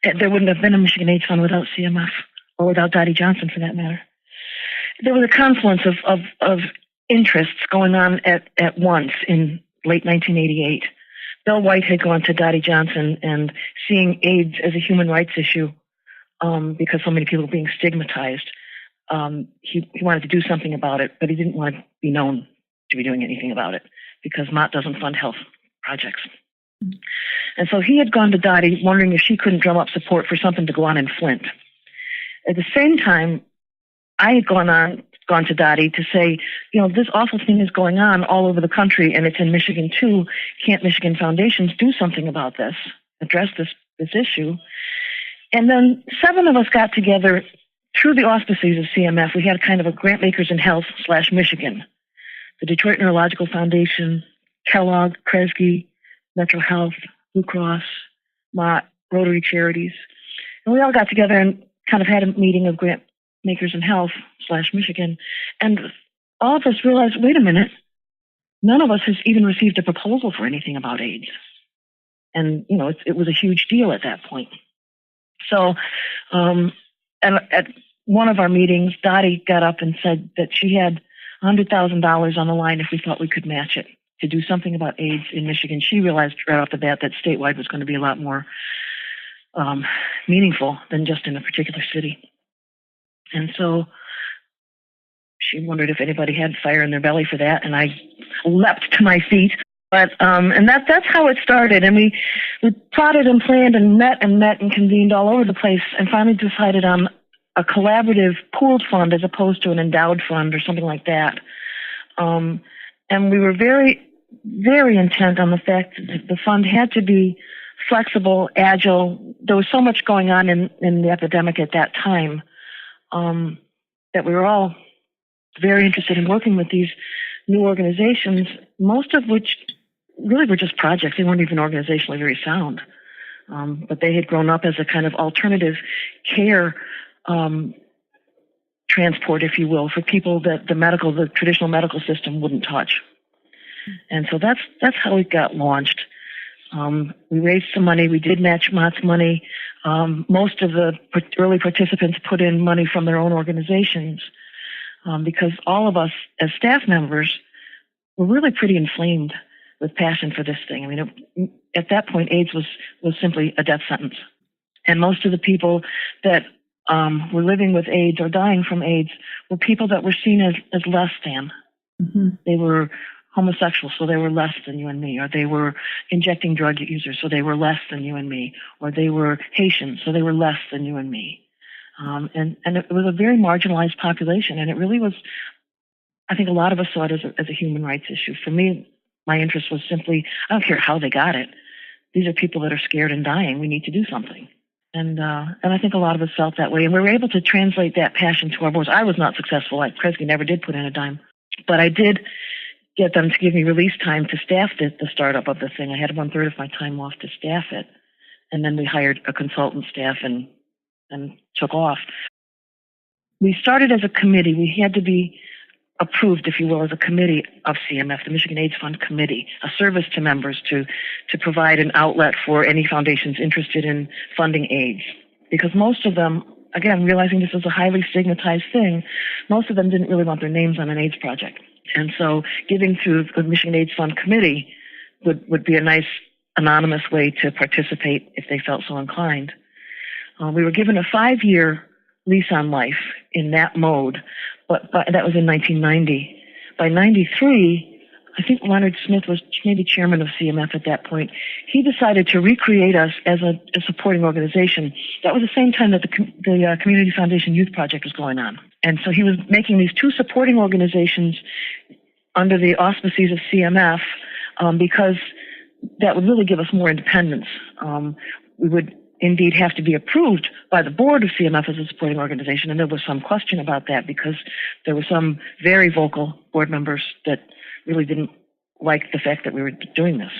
There wouldn't have been a Michigan AIDS Fund without CMF, or without Dottie Johnson for that matter. There was a confluence of interests going on at once in late 1988. Bill White had gone to Dottie Johnson and seeing AIDS as a human rights issue because so many people were being stigmatized. He wanted to do something about it, but he didn't want to be known to be doing anything about it because Mott doesn't fund health projects. And so he had gone to Dottie wondering if she couldn't drum up support for something to go on in Flint. At the same time, I had gone to Dottie to say, this awful thing is going on all over the country and it's in Michigan too. Can't Michigan foundations do something about this, address this issue? And then 7 of us got together through the auspices of CMF. We had kind of a Grant Makers in Health / Michigan, the Detroit Neurological Foundation, Kellogg, Kresge, Metro Health, Blue Cross, Mott, Rotary Charities. And we all got together and kind of had a meeting of Grant Makers in Health / Michigan. And all of us realized, wait a minute, none of us has even received a proposal for anything about AIDS. And, it was a huge deal at that point. So, and at one of our meetings, Dottie got up and said that she had $100,000 on the line if we thought we could match it to do something about AIDS in Michigan. She realized right off the bat that statewide was going to be a lot more meaningful than just in a particular city. And so she wondered if anybody had fire in their belly for that, and I leapt to my feet. But and that's how it started. And we plotted and planned and met and convened all over the place, and finally decided on a collaborative pooled fund as opposed to an endowed fund or something like that. And we were very, very intent on the fact that the fund had to be flexible, agile. There was so much going on in the epidemic at that time that we were all very interested in working with these new organizations, most of which really were just projects. They weren't even organizationally very sound. But they had grown up as a kind of alternative care transport, if you will, for people that the traditional medical system wouldn't touch. And so that's how it got launched. We raised some money. We did match Mott's money. Most of the early participants put in money from their own organizations because all of us as staff members were really pretty inflamed with passion for this thing. I mean, at that point, AIDS was simply a death sentence. And most of the people that were living with AIDS or dying from AIDS were people that were seen as less than. Mm-hmm. They were homosexual, so they were less than you and me, or they were injecting drug users, so they were less than you and me, or they were Haitian, so they were less than you and me. And it was a very marginalized population, and it really was, I think a lot of us saw it as a human rights issue. For me, my interest was simply, I don't care how they got it. These are people that are scared and dying. We need to do something. And I think a lot of us felt that way. And we were able to translate that passion to our boards. I was not successful. Kresge never did put in a dime. But I did get them to give me release time to staff the startup of the thing. I had 1/3 of my time off to staff it. And then we hired a consultant staff and took off. We started as a committee. We had to be approved, if you will, as a committee of CMF, the Michigan AIDS Fund Committee, a service to members to provide an outlet for any foundations interested in funding AIDS. Because most of them, again, realizing this is a highly stigmatized thing, most of them didn't really want their names on an AIDS project. And so giving through the Michigan AIDS Fund Committee would be a nice anonymous way to participate if they felt so inclined. We were given a 5-year lease on life in that mode, but that was in 1990. By 93, I think Leonard Smith was maybe chairman of CMF at that point. He decided to recreate us as a supporting organization. That was the same time that the Community Foundation Youth Project was going on. And so he was making these 2 supporting organizations under the auspices of CMF because that would really give us more independence. We would indeed have to be approved by the board of CMF as a supporting organization, and there was some question about that because there were some very vocal board members that really didn't like the fact that we were doing this.